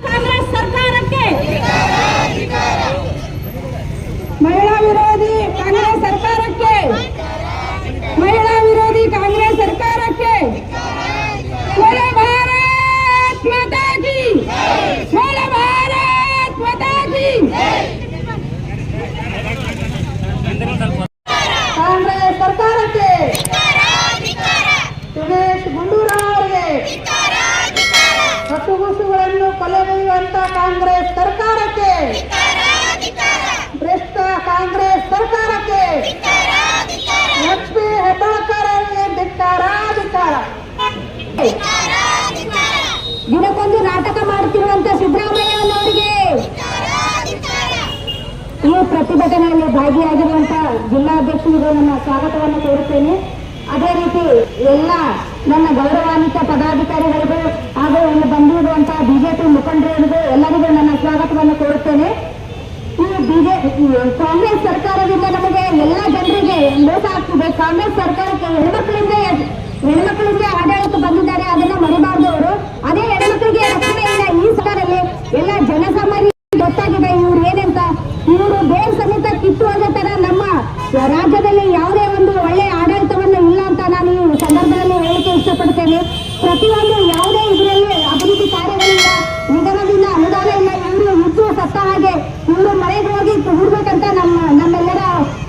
ಕಾಂಗ್ರೆಸ್ ಸರ್ಕಾರಕ್ಕೆ ಮಹಿಳಾ ವಿರೋಧಿ ಕಾಂಗ್ರೆಸ್ ಸರ್ಕಾರಕ್ಕೆ ಮಹಿಳಾ ವಿರೋಧಿ ಕಾಂಗ್ರೆಸ್ ಸರ್ಕಾರಕ್ಕೆ ಬೋಲೋ ಭಾರತ್ ಮಾತಾ ಕಿ ಬೋಲೋ ಭಾರತ್ ಮಾತಾ ಕಿ ಕಾಂಗ್ರೆಸ್ ಸರ್ಕಾರಕ್ಕೆ ದಿನೇಶ್ ಗುಂಡೂರಾವ್ ಅವರಿಗೆ ಹಸುಗುಸುಗಳನ್ನು ಕೊಲೆಗೈಯುವಂತ ಕಾಂಗ್ರೆಸ್ ಸರ್ಕಾರಕ್ಕೆ ಭ್ರಷ್ಟ ಕಾಂಗ್ರೆಸ್ ಸರ್ಕಾರಕ್ಕೆ ಲಕ್ಷ್ಮೀ ಹೆಬ್ಬಾಳ್ಕರ್ ಅವರಿಗೆ ಧಿಕ್ಕಾರ ದಿನಕ್ಕೊಂದು ನಾಟಕ ಮಾಡುತ್ತಿರುವಂತ ಸಿದ್ದರಾಮಯ್ಯನವರಿಗೆ ಈ ಪ್ರತಿಭಟನೆಯಲ್ಲಿ ಭಾಗಿಯಾಗಿರುವಂತಹ ಜಿಲ್ಲಾಧ್ಯಕ್ಷರಿಗೆ ನನ್ನ ಸ್ವಾಗತವನ್ನು ಕೋರುತ್ತೇನೆ. ಅದೇ ರೀತಿ ಎಲ್ಲ ನನ್ನ ಗೌರವಾನ್ವಿತ ಪದಾಧಿಕಾರಿಗಳಿಗೂ ಹಾಗೂ ಇಲ್ಲಿ ಬಂದಿರುವಂತಹ ಬಿಜೆಪಿ ಮುಖಂಡರಿಗೂ ಎಲ್ಲರಿಗೂ ನನ್ನ ಸ್ವಾಗತವನ್ನು ಕೋರುತ್ತೇನೆ. ಈ ಕಾಂಗ್ರೆಸ್ ಸರ್ಕಾರದಿಂದ ನಮಗೆ ಎಲ್ಲ ಜನರಿಗೆ ಮೋಸ ಆಗ್ತಿದೆ. ಕಾಂಗ್ರೆಸ್ ಸರ್ಕಾರಕ್ಕೆ ಹೆಣ್ಮಕ್ಳಿಂದ ಆಡಳಿತ ಬಂದಿದ್ದಾರೆ, ಅದನ್ನ ಮರಿಬಾರ್ದು ಅವರು. ಅದೇ ಹೆಣ್ಮಕ್ಳಿಗೆ ರಕ್ಷಣೆ ಇಲ್ಲ ಈ ಸರ್ಕಾರದಲ್ಲಿ. ಎಲ್ಲ ಜನಸಾಮಾನ್ಯರಿಗೆ ಗೊತ್ತಾಗಿದೆ ಇವ್ರು ಏನಂತ. ಇವರು ಬೇರೆ ಸಮೇತ ಕಿತ್ತು ಹೋದ ತರ ನಮ್ಮ ರಾಜ್ಯದಲ್ಲಿ ಯಾವುದೇ ಒಂದು ಒಳ್ಳೆಯ ಆಡಳಿತವನ್ನು ಇಲ್ಲ ಅಂತ ನಾನು ಈ ಸಂದರ್ಭದಲ್ಲಿ ಹೇಳಿಕೆ ಇಷ್ಟಪಡ್ತೇನೆ. ಪ್ರತಿಯೊಂದು ಯಾವುದೇ ಇದರಲ್ಲಿ ಅಭಿವೃದ್ಧಿ ಕಾರ್ಯಗಳಿಲ್ಲ, ನಿಗಮದಿಂದ ಅನುದಾನ ಇಲ್ಲ. ಇವರು ಹುಟ್ಟು ಸತ್ತ ಹಾಗೆ ಇವರು ಮನೆಗೆ ಹೋಗಿ ಹುಡ್ಬೇಕಂತ ನಮ್ಮೆಲ್ಲರ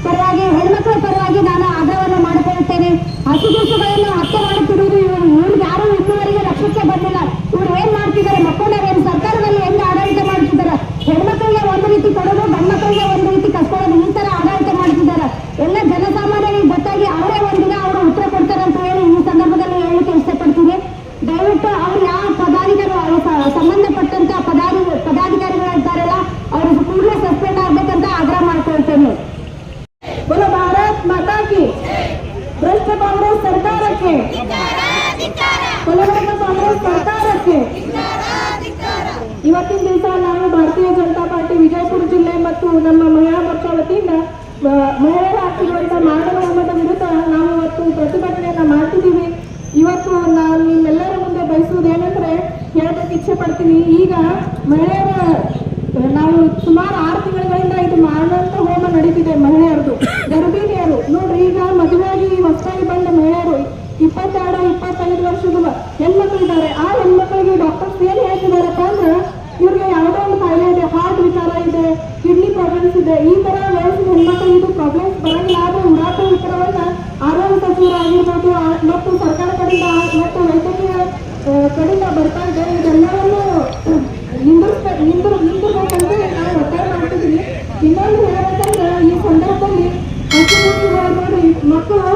ಪರವಾಗಿ ಹೆಣ್ಮಕ್ಳ ಪರವಾಗಿ ನಾನು ಆಗ್ರಹವನ್ನು ಮಾಡಿಕೊಳ್ಳುತ್ತೇನೆ. ಹಸುಗುಸುಗಳನ್ನು ಹತ್ಯೆ ಮಾಡುತ್ತಿರುವುದು ಇವ್ರಿಗೆ ಯಾರು ಇನ್ನುವರೆಗೆ ಲಕ್ಷ್ಯಕ್ಕೆ ಬಂದಿಲ್ಲ. ಇವ್ರು ಏನ್ ಮಾಡ್ತಿದ್ದಾರೆ, ಮಕ್ಕಳೇನು ಸರ್ಕಾರದಲ್ಲಿ ಹೆಂಗೆ ಆಡಳಿತ ಮಾಡ್ತಿದ್ದಾರೆ. ಹೆಣ್ಮಕ್ಳಿಗೆ ಒಂದು ರೀತಿ ಕೊಡೋದು, ಗಂಡ್ಮಕ್ಳಿಗೆ ಒಂದು ರೀತಿ ಕಸ್ಕೊಳ್ಳೋದು, ಈ ತರ ಆಡಳಿತ ಮಾಡ್ತಿದ್ದಾರೆ. ಎಲ್ಲ ಜನಸಾಮಾನ್ಯರಿಗೆ ಗೊತ್ತಾಗಿ ಅವರೇ ಒಂದಿನ ಅವರು ಉತ್ತರ ಕೊಡ್ತಾರೆ ಅಂತ ಹೇಳಿ ಈ ಸಂದರ್ಭದಲ್ಲಿ ಹೇಳಲಿಕ್ಕೆ ಇಷ್ಟಪಡ್ತೀನಿ. ದಯವಿಟ್ಟು ಅವ್ರು ಯಾವ ಪದಾಧಿಕಾರಿಗಳು ಸಂಬಂಧಪಟ್ಟಂತ ಪದಾಧಿಕಾರಿಗಳು ಇರ್ತಾರಲ್ಲ ಅವ್ರಿಗೆ ಕೂಡಲೇ ಸಸ್ಪೆಂಡ್ ಆಗ್ಬೇಕಂತ ಆಗ್ರಹ ಮಾಡ್ಕೊಳ್ತೇನೆ. ಬೋಲೋ ಭಾರತ್ ಮಾತಾ ಕಿ ಭ್ರಷ್ಟ ಕಾಂಗ್ರೆಸ್ ಸರ್ಕಾರಕ್ಕೆ ಕೊಲೆಗಡಕ ಕಾಂಗ್ರೆಸ್ ಸರ್ಕಾರಕ್ಕೆ. ಇವತ್ತಿನ ದಿವಸ ನಾವು ಭಾರತೀಯ ಜನತಾ ಪಾರ್ಟಿ ವಿಜಯಪುರ ಜಿಲ್ಲೆ ಮತ್ತು ನಮ್ಮ ಮಹಿಳಾ ಮೋರ್ಚಾ ವತಿಯಿಂದ ಮಹಿಳೆಯರ ಆಗ್ತಿರುವಂತಹ ಮಾನವ ಹೋಮದ ವಿರುದ್ಧ ನಾವು ಇವತ್ತು ಪ್ರತಿಭಟನೆಯನ್ನ ಮಾಡ್ತಿದ್ದೀವಿ. ಇವತ್ತು ನಾನು ನಿಮ್ಮೆಲ್ಲರ ಮುಂದೆ ಬಯಸುವುದು ಏನಂದ್ರೆ ಹೇಳೋದಕ್ಕೆ ಇಚ್ಛೆ ಪಡ್ತೀನಿ. ಈಗ ಮಹಿಳೆಯರ ನಾವು ಸುಮಾರು 6 ತಿಂಗಳಿಂದ ಇದು ಮಾನವಂತ ಹೋಮ ನಡೀತಿದೆ. ಮಹಿಳೆಯರದು ಗರ್ಭಿಣಿಯರು ನೋಡ್ರಿ, ಈಗ ಮದುವೆಯಾಗಿ ಹೊಸದಾಗಿ ಬಂದ ಮಹಿಳೆಯರು 22-25 ವರ್ಷದ ಹೆಣ್ಮಕ್ಳಿದ್ದಾರೆ. ಆ ಹೆಣ್ಮಕ್ಳಿಗೆ ಡಾಕ್ಟರ್ಸ್ ಏನ್ ಹೇಳ್ತಿದಾರಪ್ಪ ಅಂದ್ರೆ ಇವ್ರಿಗೆ ಯಾವುದೋ ಒಂದು ಕಾಯಿಲೆ ಇದೆ, ಹಾರ್ಟ್ ವಿಚಾರ ಇದೆ, ಕಿಡ್ನಿ ಪ್ರಾಬ್ಲಮ್ಸ್ ಇದೆ. ಈ ತರ ವಯಸ್ಸಿನ ಹೆಣ್ಮಕ್ಳಿಗೆ ಇದು ಪ್ರಾಬ್ಲಮ್ಸ್ ಬರಂಗಿಲ್ಲ. ಆದ್ರೆ ಉಡಾಟ ವಿಚಾರವನ್ನ ಆರೋಗ್ಯ ಸಚಿವರಾಗಿರ್ಬೋದು ಮತ್ತು ಸರ್ಕಾರ ಕಡೆಯಿಂದ ಮತ್ತು ವೈದ್ಯಕೀಯ ಕಡೆಯಿಂದ ಬರ್ತಾ ಇದೆ. ಇದೆಲ್ಲವನ್ನು ನಿಂದಿರ್ಬೇಕಂತ ನಾವು ಒತ್ತಾಯ ಮಾಡ್ತಿದ್ದೀವಿ. ಇನ್ನೊಂದು ಹೇಳಬೇಕಂದ್ರೆ ಈ ಸಂದರ್ಭದಲ್ಲಿ ನೋಡಿ, ಮಕ್ಕಳು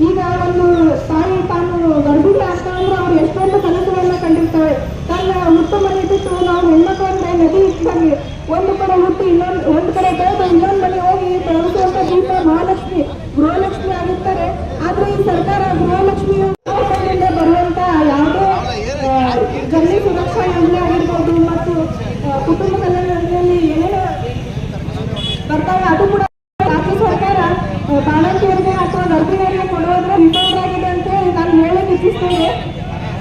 ಈಗ ಒಂದು ತಾಯಿ ತಾನು ಗರ್ಭಿಣಿ ಆಗ್ತಾ ಅಂದ್ರೆ ಅವ್ರು ಎಷ್ಟೊಂದು ಕನಸುಗಳನ್ನ ಕಂಡಿರ್ತವೆ. ತನ್ನ ಹುಟ್ಟು ಮನೆ ಬಿಟ್ಟು ನಾವು ಹೆಣ್ಮಕ್ಳಂದ್ರೆ ನದಿ ಇಟ್ಟಾಗಿ ಒಂದು ಕಡೆ ಹುಟ್ಟು ಒಂದು ಕಡೆ ಬೆಳೆದು ಇನ್ನೊಂದು ಮನೆ ಹೋಗಿ ಬೆಳೆಸುವಂತ ದೀಪ ಮಹಾಲಕ್ಷ್ಮಿ ಗೃಹಲಕ್ಷ್ಮಿ ಆಗಿರ್ತಾರೆ. ಆದ್ರೆ ಈ ಸರ್ಕಾರ ಗೃಹಲಕ್ಷ್ಮಿ ಬರುವಂತ ಯಾವುದೇ ಜನ್ನಿ ಸುರಕ್ಷಾ ಯೋಜನೆ ಆಗಿರ್ಬೋದು ಮತ್ತು ಕುಟುಂಬ ಕಲ್ಯಾಣ ಯೋಜನೆಯಲ್ಲಿ ಏನೇನು ಬರ್ತಾವೆ ಅದು ಕೂಡ ರಾಜ್ಯ ಸರ್ಕಾರ ಬಾಣಂತಿಯರಿಗೆ ಅಥವಾ ಗರ್ಭಿಣಿಯರಿಗೆ ಕೊಡುವುದರ ವಿಫಲವಾಗಿದೆ ಅಂತ ಹೇಳಿ ನಾನು ಹೇಳಕ್ಕೆ ಇಚ್ಛಿಸ್ತೇನೆ.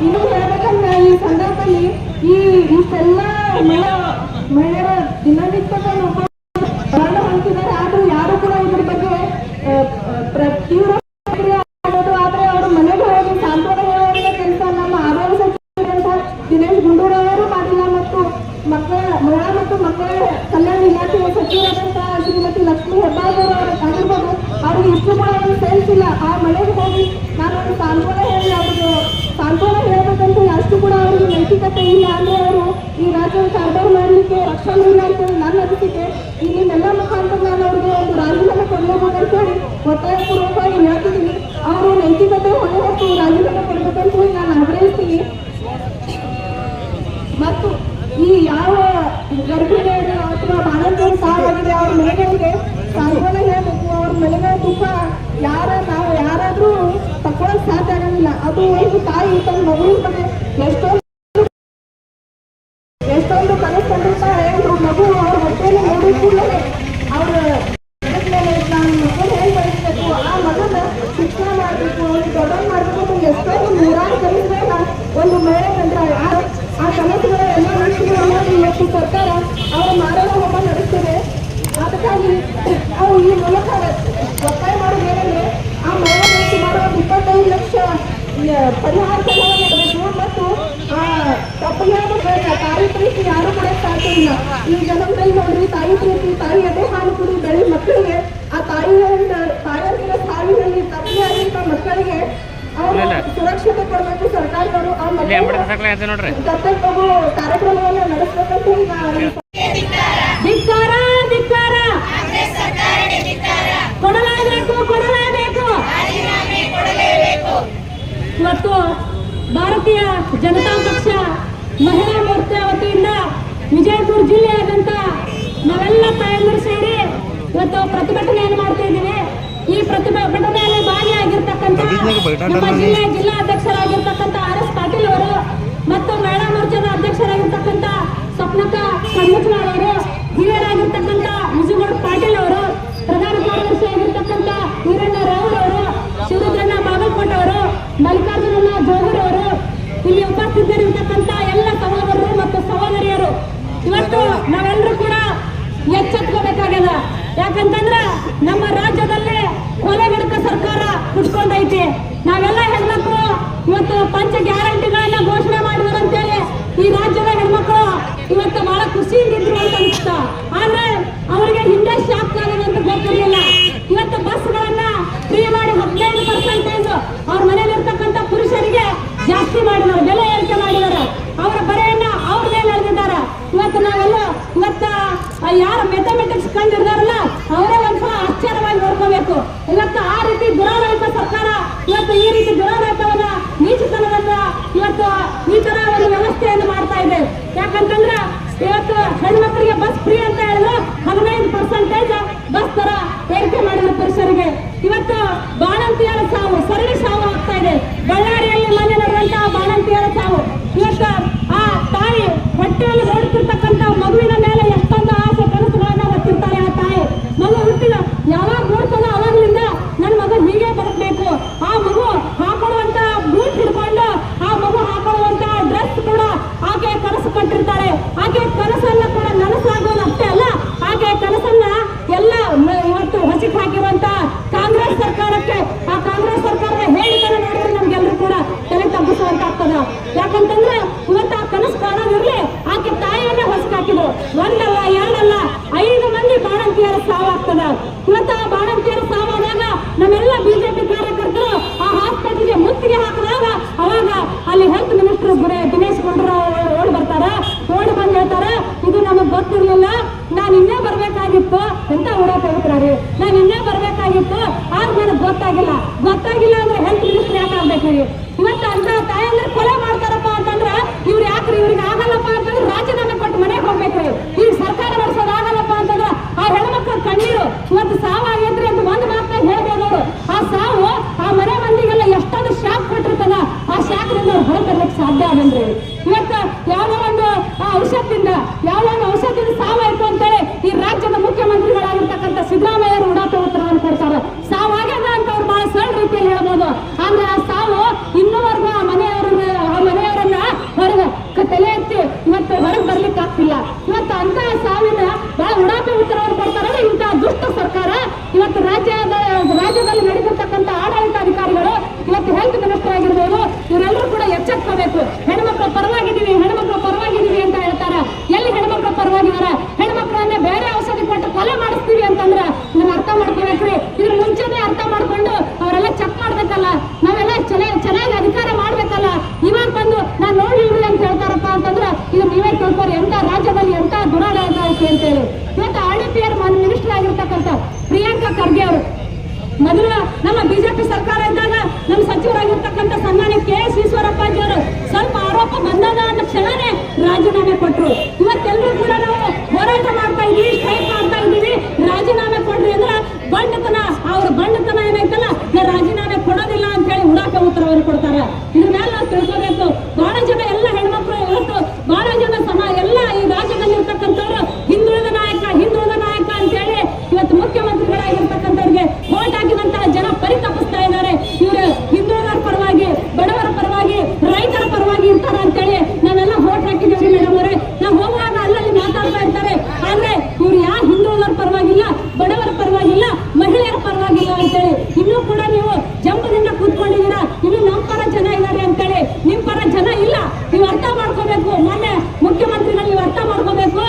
ಇನ್ನು ಹೇಳ್ಬೇಕಂದ್ರೆ ಈ ಸಂದರ್ಭದಲ್ಲಿ ಇಷ್ಟೆಲ್ಲ ಮಹಿಳೆಯರ ದಿನನಿತ್ಯವನ್ನು ಮರಣ ಹೊಂದಿದ್ದಾರೆ. ಆದ್ರೂ ಯಾರು ಕೂಡ ಇದ್ರ ಬಗ್ಗೆ ತೀವ್ರ ಆಗೋದು. ಆದ್ರೆ ಅವರು ಮನೆಗೆ ಹೋಗಿ ಸಾಂತ್ವನ ಹೇಳುವಂತ ಕೆಲಸ ನಮ್ಮ ಆರೋಗ್ಯ ಸಚಿವರಂತ ದಿನೇಶ್ ಗುಂಡೂರಾವ್ ಅವರು ಮಾಡಿಲ್ಲ ಮತ್ತು ಮಹಿಳಾ ಮತ್ತು ಮಕ್ಕಳ ಕಲ್ಯಾಣ ಇಲಾಖೆಯ ಸಚಿವರಾದಂತಹ ಶ್ರೀಮತಿ ಲಕ್ಷ್ಮೀ ಹೆಬ್ಬಾಳ್ಕರ್ ಅವರು ಆಗಿರ್ಬೋದು. ಅವ್ರಿಗೆ ಇಷ್ಟು ಕೂಡ ಒಂದು ಸೆನ್ಸ್ ಇಲ್ಲ. ಆ ಮನೆಗೆ ಹೋಗಿ ನಾನು ಒಂದು ಸಾಂತ್ವನ ಹೇಳಿ ಅವ್ರಿಗೆ ಸಾಂತ್ವನ ಹೇಳ್ಬೇಕಂತ ಅಷ್ಟು ಕೂಡ ಅವ್ರಿಗೆ ನೈತಿಕತೆ ಇಲ್ಲ. ಅಂದ್ರೆ ಅವರು ಈ ರಾಜ್ಯದ ಕಾರ್ಬಾರ್ ಮಾಡಲಿಕ್ಕೆ ರಕ್ಷಣೆ ಇಲ್ಲ ಅಂತ ನನ್ನ ಅನಿಸಿಕೆ. ಇಲ್ಲಿಂದೆಲ್ಲ ಮುಖಾಂತರ ನಾನು ಅವ್ರಿಗೆ ಒಂದು ರಾಜೀನಾಮೆ ಕೊಡಲೇಬಹುದು ಅಂತ ಹೇಳಿ ಒತ್ತಾಯಪೂರ್ವಕವಾಗಿ ಹೇಳ್ತಿದ್ದೀನಿ. ಅವರು ನೈತಿಕತೆ ಹೊಣೆ ಹೊತ್ತು ರಾಜೀನಾಮೆ ಕೊಡಬೇಕಂತ ಹೇಳಿ ನಾನು ಆಗ್ರಹಿಸ್ತೀನಿ. ಮತ್ತು ಈ ಯಾವ ಗರ್ಭಿಣಿಯರು ಅಥವಾ ಬಾಣಂತಿಯರು ಸಾವಾಗಿದೆ ಅವ್ರ ಮನೆಗಳಿಗೆ ಸಾಂತ್ವನ ಹೇಳಬೇಕು. ಅವ್ರ ಮನೆಗಳ ದುಃಖ ಯಾರಾದ್ರೂ ತಕ್ಕೊಳ್ಳೋಕೆ ಸಾಧ್ಯ ಆಗಂಗಿಲ್ಲ. ಅದು ಒಂದು ತಾಯಿ ತನ್ನ ಮಗುವಿನ ಬಗ್ಗೆ ಎಷ್ಟೊಂದು ಕನಸ್ಕೊಂಡಿರ್ತಾರೆ. ಮಗು ಅವ್ರ ಹೊಟ್ಟೆಯಲ್ಲಿ ನೋಡಿ ಕೂಡಲೇ ಅವ್ರ ನಾನು ಮಗನ ಹೇಗೆ ಬೆಳೆಸಬೇಕು, ಆ ಮಗನ ಶಿಕ್ಷಣ ಮಾಡಬೇಕು, ಅವ್ರಿಗೆ ದೊಡ್ಡ ಮಾಡಬೇಕು, ಎಷ್ಟೊಂದು 100 ಕಲಿಸಿದಾಗ ಒಂದು ಮಹಿಳೆ ಅಂದ್ರೆ ಆ ಕನಸುಗಳ ಎಲ್ಲ ಮನುಷ್ಯರೆಲ್ಲ ಇವತ್ತು ಸರ್ಕಾರ ಅವರ ಮಾರಾಟ ಹೋಮ ನಡೆಸ್ತಿದೆ. ಅದಕ್ಕಾಗಿ ನಾವು ಈ ಮೂಲಕ ಒತ್ತಾಯ ಮಾಡೋದು ಏನಂದ್ರೆ ಆ ಮಹಿಳೆಗೆ ಸುಮಾರು 25 ಲಕ್ಷ ಪರಿಹಾರ ನೀಡಬೇಕು ಮತ್ತು ಆ ತಪ್ಪಿಗೆ ತಾಯಿ ಪ್ರೀತಿ ಯಾರು ಕೂಡ ಸಾಧ್ಯ ಇಲ್ಲ. ಈ ಜನ್ಮದಲ್ಲಿ ನೋಡ್ರಿ ತಾಯಿ ಪ್ರೀತಿ, ತಾಯಿ ಎದೆ ಹಾಲು ಕುಡಿ ಬೆಳಿ ಮಕ್ಕಳಿಗೆ ಆ ತಾಯಿಯ ಸಾವಿನಲ್ಲಿ ತಪ್ಪಿಯಾದಂತ ಮಕ್ಕಳಿಗೆ ಅವರು ಸುರಕ್ಷತೆ ಕೊಡಬೇಕು ಸರ್ಕಾರದವರು. ಆ ಮಕ್ಕಳು ದತ್ತಕ ತಗೋ ಕಾರ್ಯಕ್ರಮವನ್ನು ನಡೆಸಬೇಕಂತ ಧಿಕ್ಕಾರ ಧಿಕ್ಕಾರ ಕೊಡಲೇಬೇಕು. ಇವತ್ತು ಭಾರತೀಯ ಜನತಾ ಪಕ್ಷ ಮಹಿಳಾ ಮೋರ್ಚಾ ವತಿಯಿಂದ ವಿಜಯಪುರ ಜಿಲ್ಲೆಯಾದಂತ ನಾವೆಲ್ಲ ತಾಯಂದಿರು ಸೇರಿ ಇವತ್ತು ಪ್ರತಿಭಟನೆಯನ್ನು ಮಾಡ್ತಾ ಇದ್ದೀವಿ. ಈ ಪ್ರತಿಭಟನೆಯಲ್ಲಿ ಭಾಗಿಯಾಗಿರ್ತಕ್ಕಂಥ ನಮ್ಮ ಜಿಲ್ಲಾಧ್ಯಕ್ಷರಾಗಿರ್ತಕ್ಕಂಥ RS ಪಾಟೀಲ್ ಅವರು ಮತ್ತು ಮಹಿಳಾ ಮೋರ್ಚಾದ ಅಧ್ಯಕ್ಷರಾಗಿರ್ತಕ್ಕಂಥ ಸ್ವಪ್ನಕ್ಕ ಕಣ್ಮುಚ್ಚಾಳ್ ಅವರು, ಹಿರಿಯರಾಗಿರ್ತಕ್ಕಂಥ ಮುಜುಗೌಡ ಪಾಟೀಲ್ ಅವರು, ಪ್ರಧಾನ ಕಾರ್ಯದರ್ಶಿ ಆಗಿರ್ತಕ್ಕಂಥ ವೀರಣ್ಣ ರಾವ್ ಅವರು, ಶಿವರುದ್ರಣ್ಣ ಬಾಗಲಕೋಟೆ ಅವರು, ಮಲ್ಲಿಕಾರ್ಜುನಣ್ಣ ಜೋಗೂರ್ ಅವರು, ಇಲ್ಲಿ ಉಪಸ್ಥಿತರಿರ್ತಕ್ಕಂಥ ಎಲ್ಲ ಸಹೋದರರು ಮತ್ತು ಸಹೋದರಿಯರು, ಇವತ್ತು ನಾವೆಲ್ಲರೂ ಕೂಡ ಎಚ್ಚೆತ್ಕೋಬೇಕಾಗ್ಯದ. ಯಾಕಂತಂದ್ರೆ ನಮ್ಮ ರಾಜ್ಯದಲ್ಲಿ ಕೊಲೆಗಡಕ ಸರ್ಕಾರ ಕುಟ್ಕೊಂಡೈತಿ. ನಾವೆಲ್ಲ ಹೆಣ್ಮಕ್ಳು ಇವತ್ತು ಪಂಚ ಗ್ಯಾರಂಟಿಗಳನ್ನ ಘೋಷಣೆ ಮಾಡಿದ್ರು ಅಂತೇಳಿ ಈ ರಾಜ್ಯದ ಹೆಣ್ಮಕ್ಳು ಇವತ್ತು ಬಹಳ ಖುಷಿಯಿಂದ ಇದ್ರು ಅಂತ ಅನಿಸ್ತ. ಆದ್ರೆ ಅವರಿಗೆ ಹಿಂದೆ ಶಾಕ್ ಆಗಿದೆ ಅಂತ ಗೊತ್ತಿರಲಿಲ್ಲ. ಇವತ್ತು ಬಸ್ಗಳನ್ನ ಫ್ರೀ ಮಾಡಿ 15% ಅವ್ರ ಮನೇಲಿ ಇರ್ತಕ್ಕಂಥ ಪುರುಷರಿಗೆ ಜಾಸ್ತಿ ಮಾಡಿದ್ದಾರೆ, ಬೆಲೆ ಏರಿಕೆ ಮಾಡಿದ್ದಾರೆ. ಅವರ ಬರೆಯನ್ನ ಅವ್ರ ಮೇಲೆ ಎಳೆದಿದ್ದಾರೆ. ಇವತ್ತು ನಾವೆಲ್ಲ ಯಾರು ಮೆಥಮೆಟಿಕ್ಸ್ ಕಂಡಿರ್ತಾರಲ್ಲ ಅವರೇ ಒಂದ್ಸಲ ಆಶ್ಚರ್ಯವಾಗಿ ನೋಡ್ಕೋಬೇಕು. ಇವತ್ತು ಆ ರೀತಿ ದುರಾಡಳಿತ ಸರ್ಕಾರ ಇವತ್ತು ಈ ರೀತಿ ದುರಾಡಳಿತವನ್ನ ನೀಚತನವನ್ನ ಇವತ್ತು ಈ ತರ ಒಂದು ವ್ಯವಸ್ಥೆಯನ್ನು ಮಾಡ್ತಾ ಇದೆ. ಯಾಕಂತಂದ್ರೆ ಇವತ್ತು ಹೆಣ್ಮಕ್ಳಿಗೆ ಬಸ್ ಫ್ರೀ ಅಂತ ಹೇಳಿದ್ರು 15% ಬಸ್ ದರ ಏರಿಕೆ ಮಾಡಿದ್ರು ಪುರುಷರಿಗೆ. ಇವತ್ತು ಬಾಣಂತಿಯರ ಸಾವು, ಸರಣಿ ಸಾವು ಆಗ್ತಾ ಇದೆ. ಬಳ್ಳಾರಿಯಲ್ಲಿ ಮನೆ ನಡೆದಂತಹ ಬಾಣಂತಿಯರ ಸಾವು. ಇವತ್ತು ಆ ತಾಯಿ ಹೊಟ್ಟೆಯಲ್ಲಿ ನೋಡುತ್ತಿರ್ತಕ್ಕಂಥ ಮಗುವಿನ ಮೇಲೆ ಎಷ್ಟೊಂದು ಆಸೆ ಕನಸುಗಳನ್ನ ಹೊತ್ತಿರ್ತಾರೆ. ಆ ತಾಯಿ ಮಗು ಹುಟ್ಟಿದ ಯಾವಾಗ ನೋಡ್ತಾನೋ ಅವಾಗ್ಲಿಂದ ನನ್ನ ಮಗು ಹೀಗೆ ಬರಬೇಕು, ಆ ಮಗು ಹಾಕೊಳ್ಳುವಂತ ಬೂಟ್ ಹಿಡ್ಕೊಂಡು ಆ ಮಗು ಹಾಕೊಳ್ಳುವಂತ ಡ್ರೆಸ್ ಕೂಡ ಆಕೆ ಕನಸು ಕಟ್ಟಿರ್ತಾರೆ. ಆಕೆ ಕನಸನ್ನ ಕೂಡ ನನಸಾಗೋದು ಅಷ್ಟೇ ಅಲ್ಲ, ಆಕೆ ಕನಸನ್ನ ಎಲ್ಲ ಇವತ್ತು ಹೊಸಿಕ್ ಹಾಕಿರುವಂತ ಕಾಂಗ್ರೆಸ್ ಸರ್ಕಾರಕ್ಕೆ, ಆ ಕಾಂಗ್ರೆಸ್ ಸರ್ಕಾರದ ಹೇಳಿಕೆನ ನೋಡಿದ್ರೆ ನಮ್ಗೆಲ್ಲರೂ ಕೂಡ ತಲೆ ತಗ್ಗಿಸುವಂತಾಗ್ತದ. ಯಾಕಂತಂದ್ರೆ ಇವತ್ತು ಆ ಕನಸು ಕಾಣೋದಿರ್ಲಿ, ಆಕೆ ತಾಯಿಯನ್ನೇ ಹೊಸಕ್ ಹಾಕಿದ್ರು. ಒಂದಲ್ಲ ಎರಡಲ್ಲ 5 ಮಂದಿ ಬಾಣಂತಿಯರ ಸಾವಾಗ್ತದ. ಇವತ್ತು ಆ ಬಾಣಂತಿಯರ ಸಾವಾದಾಗ ನಮ್ಮೆಲ್ಲ ಬಿಜೆಪಿ ಕಾರ್ಯಕರ್ತರು ಆ ಹಾಸ್ಪಿಟಲ್ಗೆ ಮುತ್ತಿಗೆ ಹಾಕಿದಾಗ ಅವಾಗ ಅಲ್ಲಿ ಹೆಲ್ತ್ ಮಿನಿಸ್ಟರ್ ದಿನೇಶ್ ಗುಂಡೂರಾವ್ ಓಡಿ ಬರ್ತಾರ. ಓಡಿ ಬಂದು ಹೇಳ್ತಾರ, ಇದು ನಮಗ್ ಗೊತ್ತಿರ್ಲಿಲ್ಲ, ನಾನು ಇನ್ನೇ ಬರ್ಬೇಕಾಗಿತ್ತು ಅಂತ ಓಡಾಟ ಹೇಳ್ತಾರೆ. ನಾನು ಇನ್ನೇ ಬರ್ಬೇಕಾಗಿತ್ತು, ಆಗ ನನಗೆ ಗೊತ್ತಾಗಿಲ್ಲ ಅಂದ್ರೆ ಹೆಲ್ತ್ ಮಿನಿಸ್ಟರ್ ಯಾಕೆ ಆಗ್ಬೇಕ್ರಿ? ಇವತ್ತು ಅಂತ ತಾಯಂದ್ರೆ ಕೊಲೆ ಮಾಡ್ತಾರಪ್ಪ ಅಂತಂದ್ರ ಇವ್ರು ಯಾಕ್ರಿ? ಇವ್ರಿಗೆ ಆಗಲ್ಲಪ್ಪ ಅಂತಂದ್ರೆ ರಾಜೀನಾಮೆ ಕೊಟ್ಟು ಮನೆಗೆ ಹೋಗ್ಬೇಕ್ರಿ. ಈಗ ಸರ್ಕಾರ ನಡೆಸೋದು ಆಗಲ್ಲಪ್ಪ ಅಂತಂದ್ರ ಆ ಹೆಣ್ಮಕ್ಳ ಕಣ್ಣೀರು ಇವತ್ತು ಸಾವಾಗೈತ್ರಿ ಅಂತ ಒಂದು ಮಾತನ್ನ ಹೇಳ್ಬೋದು ಅವರು. ಆ ಸಾವು ಆ ಮನೆ ಮಂದಿಗೆಲ್ಲ ಎಷ್ಟೊಂದು ಶಾಕ್ ಕೊಟ್ಟಿರ್ತದ. ಆ ಶಾಕ್ರಿಂದ ಅವ್ರು ಹೊರತರ್ಲಿಕ್ಕೆ ಸಾಧ್ಯ ಆಗಲ್ರಿ. ಇವತ್ತು ಯಾವ ಒಂದು ಔಷಧದಿಂದ ಸಾವಾಯ್ತು ಅಂತೇಳಿ ಈ ರಾಜ್ಯದ ಮುಖ್ಯಮಂತ್ರಿಗಳಾಗಿರ್ತಕ್ಕಂಥ ಸಿದ್ದರಾಮಯ್ಯರು ಉಡಾಟ ಉತ್ತರವನ್ನು ಕೊಡ್ತಾರೆ. ಸಾವಾಗ್ಯದ ಅಂತ ಅವ್ರು ಬಹಳ ಸರಳ ರೀತಿಯಲ್ಲಿ ಹೇಳ್ಬೋದು. ಆದ್ರೆ ಆ ಸಾವು ಇನ್ನೂವರೆಗೂ ಆ ಮನೆಯವರನ್ನ ಹೊರಗೆ ತಲೆ ಎತ್ತಿ ಇವತ್ತು ಹೊರಗೆ ಬರ್ಲಿಕ್ಕೆ ಆಗ್ತಿಲ್ಲ. ಇವತ್ತು ಅಂತ ಸಾವಿನ ಬಹಳ ಉಡಾಟ ಉತ್ತರವನ್ನು ಕೊಡ್ತಾರಲ್ಲ ಇಂತಹ ದುಷ್ಟ ಸರ್ಕಾರ. ಇವತ್ತು ರಾಜ್ಯದಲ್ಲಿ ನಡೀತಿರ್ತಕ್ಕಂಥ ಆಡಳಿತಾಧಿಕಾರಿಗಳು, ಇವತ್ತು ಹೆಲ್ತ್ ಮಿನಿಸ್ಟರ್ ಆಗಿರ್ಬೋದು, ಇವರೆಲ್ಲರೂ ಕೂಡ ಎಚ್ಚೆತ್ಕೋಬೇಕು. ಹೆಣ್ಮಕ್ಳು ಪರವಾಗಿದ್ದೀವಿ ಅಂತ ಹೇಳ್ತಾರೆ. ಎಲ್ಲಿ ಹೆಣ್ಮಕ್ಳು ಪರವಾಗಿದ್ದಾರೆ? ಹೆಣ್ಮಕ್ಳನ್ನೇ ಬೇರೆ ಔಷಧಿ ಕೊಟ್ಟು ಕೊಲೆ ಮಾಡಿಸ್ತೀವಿ ಅಂತಂದ್ರೆ ನೀವು ಅರ್ಥ ಮಾಡ್ಕೋಬೇಕ್ರಿ. ಇದ್ರ ಮುಂಚೆನೆ ಅರ್ಥ ಮಾಡ್ಕೊಂಡು ಅವರೆಲ್ಲ ಚೆಕ್ ಮಾಡ್ಬೇಕಲ್ಲ, ನಾವೆಲ್ಲ ಚೆನ್ನಾಗಿ ಅಧಿಕಾರ ಮಾಡ್ಬೇಕಲ್ಲ. ಇವಾಗ ಬಂದು ನಾನು ನೋಡಿಲ್ರಿ ಅಂತ ಹೇಳ್ತಾರಪ್ಪ ಅಂತಂದ್ರೆ ಇದು ನೀವೇ ತಿಳ್ಕೊರಿ ಎಂತ ರಾಜ್ಯದಲ್ಲಿ ಎಂತ ದುರಾಡಳಿತ ಐತಿ ಅಂತೇಳಿ. ಇವತ್ತು RDPR ಮಿನಿಸ್ಟರ್ ಆಗಿರ್ತಕ್ಕಂಥ ಪ್ರಿಯಾಂಕಾ ಖರ್ಗೆ ಅವರು ಮೊದಲು ನಮ್ಮ ಬಿಜೆಪಿ ಸರ್ಕಾರ ಇದ್ದಾಗ ನಮ್ಮ ಸಚಿವರಾಗಿರ್ತಕ್ಕಂಥ ಸನ್ಮಾನ್ಯ KS ಈಶ್ವರಪ್ಪಾಜಿ ಅವರು ಸ್ವಲ್ಪ ಆರೋಪ ಬಂದಾಗ ಅನ್ನೋ ಕ್ಷಣನೇ ರಾಜೀನಾಮೆ ಕೊಟ್ಟರು. ಇವತ್ತೆಲ್ಲರೂ ಕೂಡ ನಾವು ಹೋರಾಟ ಮಾಡ್ತಾ ಇದೀವಿ, ಸ್ಟ್ರೈಕ್ ಮಾಡ್ತಾ ಇದೀವಿ, ರಾಜೀನಾಮೆ ಕೊಡ್ರಿ ಅಂದ್ರೆ ಅವ್ರ ಬಂಡತನ ಏನೈತಲ್ಲ, ರಾಜೀನಾಮೆ ಕೊಡೋದಿಲ್ಲ ಅಂತ ಹೇಳಿ ಉಡಾಕ ಉತ್ತರವನ್ನು ಕೊಡ್ತಾರೆ. ಇದನ್ನೆಲ್ಲ ನಾವು ತಿಳ್ಕೋಬೇಕು. ಬಹಳ ಜನ ಎಲ್ಲ ಹೆಣ್ಮಕ್ಳು ಇವತ್ತು ಬಹಳ ಜನ ಎಲ್ಲ ಈ ರಾಜ್ಯದಲ್ಲಿ ಇರ್ತಕ್ಕಂಥವ್ರು ಹಿಂದುಳಿದ ನಾಯಕ ಅಂತ ಹೇಳಿ ಇವತ್ತು ಮುಖ್ಯಮಂತ್ರಿಗಳಾಗಿರ್ತಕ್ಕಂಥವ್ರಿಗೆ ವೋಟ್ ಹಾಕಿದಂತಹ ಜನ ಪರಿತಪಿಸ್ತಾ ಇದ್ದಾರೆ. ಇವರು ಹಿಂದುಳಿದರ ಪರವಾಗಿ, ಬಡವರ ಪರವಾಗಿ, ರೈತರ ಪರವಾಗಿ ಇರ್ತಾರ ಅಂತೇಳಿ ನಾವೆಲ್ಲ ವೋಟ್ ಹಾಕಿದ್ದೀವಿ ಮೇಡಮ್ ಅವರೇ. ನಾವು ಹೋಗುವಾಗ ಅಲ್ಲಲ್ಲಿ ಮಾತಾಡ್ತಾ ಇರ್ತಾರೆ, ಆದ್ರೆ ಇವ್ರು ಯಾರು ಹಿಂದುಳಿದರ ಪರವಾಗಿಲ್ಲ, ಬಡವರ ಪರವಾಗಿಲ್ಲ, ಮಹಿಳೆಯರ ಪರವಾಗಿಲ್ಲ ಅಂತೇಳಿ. ಇನ್ನೂ ಕೂಡ ನೀವು ಜಂಬದಿಂದ ಕೂತ್ಕೊಂಡಿದ್ದೀರಾ, ಇನ್ನು ನಮ್ಮ ಪರ ಜನ ಇದ್ದಾರೆ ಅಂತೇಳಿ. ನಿಮ್ ಪರ ಜನ ಇಲ್ಲ, ನೀವು ಅರ್ಥ ಮಾಡ್ಕೋಬೇಕು. ಮೊನ್ನೆ ಮುಖ್ಯಮಂತ್ರಿಗಳು ನೀವು ಅರ್ಥ ಮಾಡ್ಕೋಬೇಕು.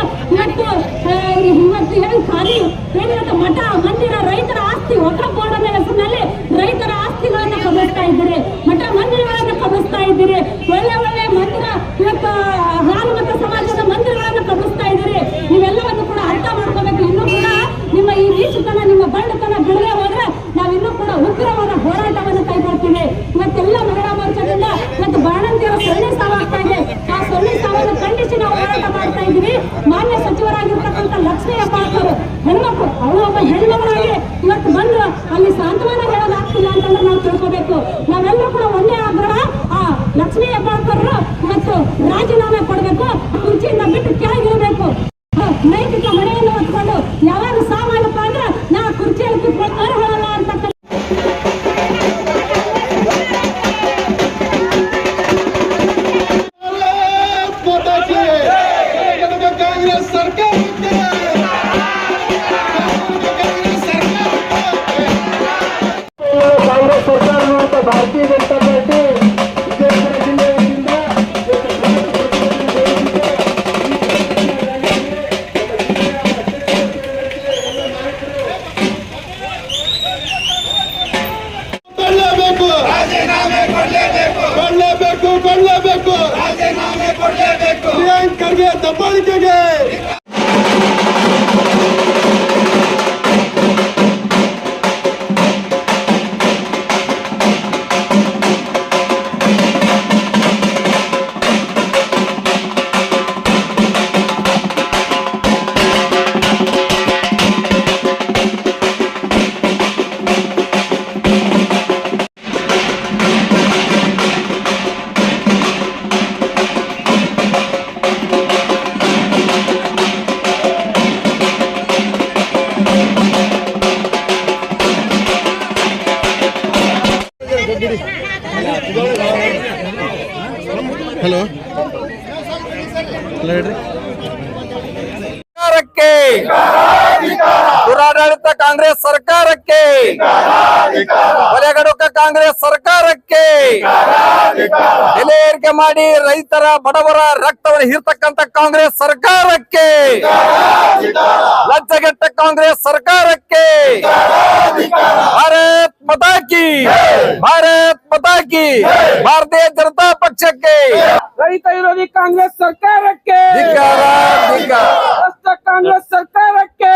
ಇವತ್ತು ಹೇಳಿ ಖಾಲಿ ಹೇಳಿದ ಮಠ ಮಂದಿರ ರೈತರ ಆಸ್ತಿ ವಕ್ಫ್ ಬೋರ್ಡ್ ಅನ್ನೋ ಹೆಸರಿನಲ್ಲಿ ರೈತರ ಆಸ್ತಿಗಳನ್ನ ಕಬಳಿಸ್ತಾ ಇದ್ದೀರಿ, ಮಠ ಮಂದಿರಗಳನ್ನ ಕಬಳಿಸ್ತಾ ಇದ್ದೀರಿ. ಒಳ್ಳೆ ಒಳ್ಳೆ ಮಂದಿರ ಇವತ್ತು ಹಾಲು ಮತ ಸಮಾಜದ ಮಂದಿರಗಳನ್ನ ಕಬಳಿಸ್ತಾ ಇದ್ದೀರಿ. ನೀವೆಲ್ಲವನ್ನು ಕೂಡ ಅರ್ಥ ಮಾಡ್ಕೋಬೇಕು. ಇನ್ನೂ ಕೂಡ ನಿಮ್ಮ ಈ ನೀಚತನ, ನಿಮ್ಮ ಬಂಡತನ ಬಿಡದೆ ಹೋದ್ರೆ ನಾವಿನ್ನೂ ಕೂಡ ಉಗ್ರವಾದ ಹೋರಾಟವನ್ನು ಕೈಗೊಳ್ತೀವಿ. ಇವತ್ತೆಲ್ಲ ಮಹಿಳಾ ಮೋರ್ಚಾದಿಂದ ಇವತ್ತು ಬಾಣಂತಿಯರ ಸೊನ್ನೆ ಸಾವಾಗ್ತಾ ಇದೆ. ಆ ಸೊನ್ನೆ ಸಾವನ್ನು ಖಂಡಿಸಿ ನಾವು ಹೋರಾಟ ಮಾಡ್ತಾ ಇದ್ದೀವಿ. ಮಾನ್ಯ ಸಚಿವರಾಗಿರ್ತಕ್ಕಂಥ ಲಕ್ಷ್ಮೀ ಹೆಬ್ಬಾಳ್ಕರ್ ಹೆಣ್ಮಕ್ಳು, ಅವಳು ಒಬ್ಬ ಹೆಣ್ಮಗಳಾಗಿ ಇವತ್ತು ಬಂದು ಅಲ್ಲಿ ಸಾಂತ್ವನ ಹೇಳೋದಾಗ್ತಿಲ್ಲ ಅಂತಂದ್ರೆ ನಾವು ತಿಳ್ಕೋಬೇಕು. ನಾವೆಲ್ಲರೂ ಕೂಡ ಒಂದೇ ಆಗ್ರಹ, ಆ ಲಕ್ಷ್ಮೀ ಹೆಬ್ಬಾಳ್ಕರ್ ಇವತ್ತು ರಾಜೀನಾಮೆ ಕೊಡಬೇಕು, ಕುರ್ಚಿಯಿಂದ ಬಿಟ್ಟು ಕೆಳಗಿರಬೇಕು. ನೈತಿಕ ಮನೆಯನ್ನು ಹೊತ್ಕೊಂಡು ಯಾವಾಗ ಸಾವಾಗಪ್ಪ ಅಂದ್ರೆ ನಾ ಕುರ್ಚಿಯಲ್ಲಿ ಕೂತ್ಕೊಂಡು ಅರ್ಹಳಲ್ಲ ಅಂತ ಕಾಂಗ್ರೆಸ್ ಸರ್ಕಾರ ಮತ್ತು ಭಾರತೀಯ ಜನತಾ ಪಾರ್ಟಿ ವಿಜಯಪುರ ಜಿಲ್ಲೆಯಿಂದ ಕೊಡಲೇಬೇಕು, ಕೊಡಲೇಬೇಕು, ಕೊಡಲೇಬೇಕು, ಪ್ರಿಯಾಂಕರ್ಗೆ ದಬ್ಬಾಳಿಕೆಗೆ ಹಲೋ ಹೇಳ್ರಿ. ಸರ್ಕಾರಕ್ಕೆ, ದುರಾಡಳಿತ ಕಾಂಗ್ರೆಸ್ ಸರ್ಕಾರಕ್ಕೆ, ಕೊಲೆಗಡುಕ ಕಾಂಗ್ರೆಸ್ ಸರ್ಕಾರಕ್ಕೆ, ಬೆಲೆ ಏರಿಕೆ ಮಾಡಿ ರೈತರ ಬಡವರ ರಕ್ತವನ್ನು ಹೀರ್ತಕ್ಕಂಥ ಕಾಂಗ್ರೆಸ್ ಸರ್ಕಾರಕ್ಕೆ, ಲಜ್ಜೆಗೆಟ್ಟ ಕಾಂಗ್ರೆಸ್ ಸರ್ಕಾರಕ್ಕೆ, ಭಾರತ್ ಮಾತಾ ಕಿ, ಭಾರತ್ ಮಾತಾ ಕಿ, ಭಾರತೀಯ ಜನತಾ ಪಕ್ಷಕ್ಕೆ, ರೈತ ವಿರೋಧಿ ಕಾಂಗ್ರೆಸ್ ಸರ್ಕಾರಕ್ಕೆ, ಧಿಕ್ಕಾರ, ಧಿಕ್ಕಾರ. ಭ್ರಷ್ಟ ಕಾಂಗ್ರೆಸ್ ಸರ್ಕಾರಕ್ಕೆ,